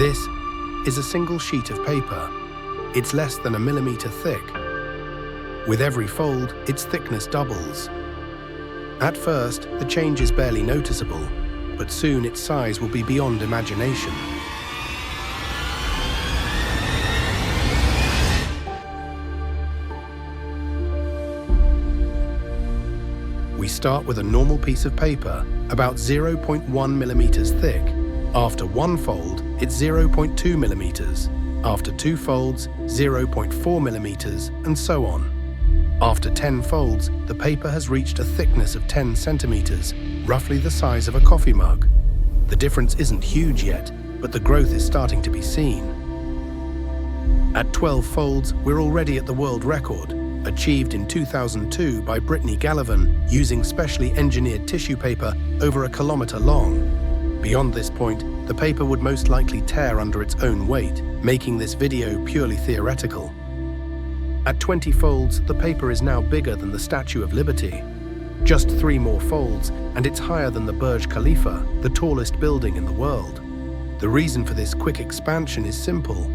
This is a single sheet of paper. It's less than 1 millimeter thick. With every fold, its thickness doubles. At first, the change is barely noticeable, but soon its size will be beyond imagination. We start with a normal piece of paper, about 0.1 millimeters thick. After one fold, it's 0.2 millimeters. After 2 folds, 0.4 millimeters, and so on. After 10 folds, the paper has reached a thickness of 10 centimeters, roughly the size of a coffee mug. The difference isn't huge yet, but the growth is starting to be seen. At 12 folds, we're already at the world record, achieved in 2002 by Brittany Gallivan using specially engineered tissue paper over 1 kilometer long. Beyond this point, the paper would most likely tear under its own weight, making this video purely theoretical. At 20 folds, the paper is now bigger than the Statue of Liberty. Just 3 more folds, and it's higher than the Burj Khalifa, the tallest building in the world. The reason for this quick expansion is simple.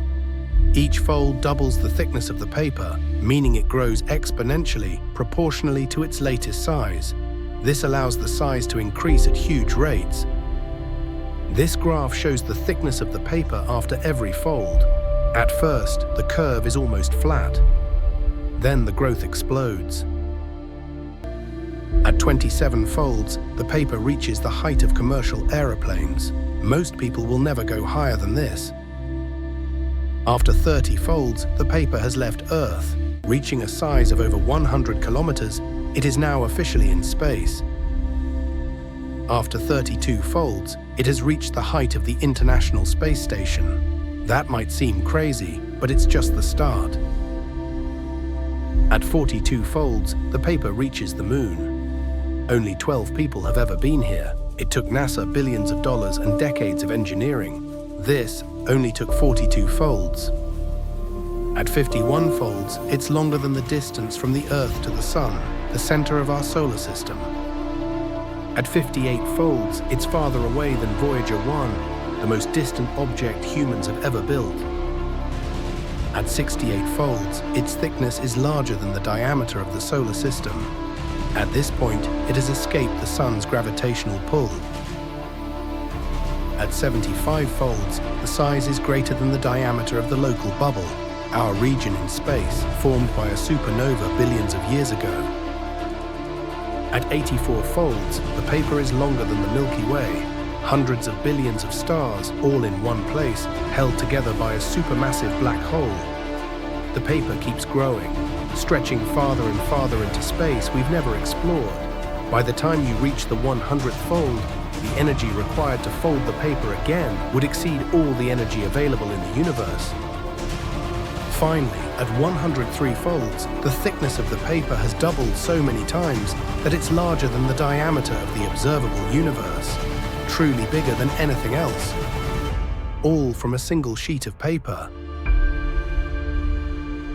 Each fold doubles the thickness of the paper, meaning it grows exponentially, proportionally to its latest size. This allows the size to increase at huge rates. This graph shows the thickness of the paper after every fold. At first, the curve is almost flat. Then the growth explodes. At 27 folds, the paper reaches the height of commercial aeroplanes. Most people will never go higher than this. After 30 folds, the paper has left Earth. Reaching a size of over 100 kilometers, it is now officially in space. After 32 folds, it has reached the height of the International Space Station. That might seem crazy, but it's just the start. At 42 folds, the paper reaches the moon. Only 12 people have ever been here. It took NASA billions of dollars and decades of engineering. This only took 42 folds. At 51 folds, it's longer than the distance from the Earth to the Sun, the center of our solar system. At 58 folds, it's farther away than Voyager 1, the most distant object humans have ever built. At 68 folds, its thickness is larger than the diameter of the solar system. At this point, it has escaped the Sun's gravitational pull. At 75 folds, the size is greater than the diameter of the local bubble, our region in space, formed by a supernova billions of years ago. At 84 folds, the paper is longer than the Milky Way, hundreds of billions of stars all in one place, held together by a supermassive black hole. The paper keeps growing, stretching farther and farther into space we've never explored. By the time you reach the 100th fold, the energy required to fold the paper again would exceed all the energy available in the universe. Finally, at 103 folds, the thickness of the paper has doubled so many times that it's larger than the diameter of the observable universe, truly bigger than anything else. All from a single sheet of paper.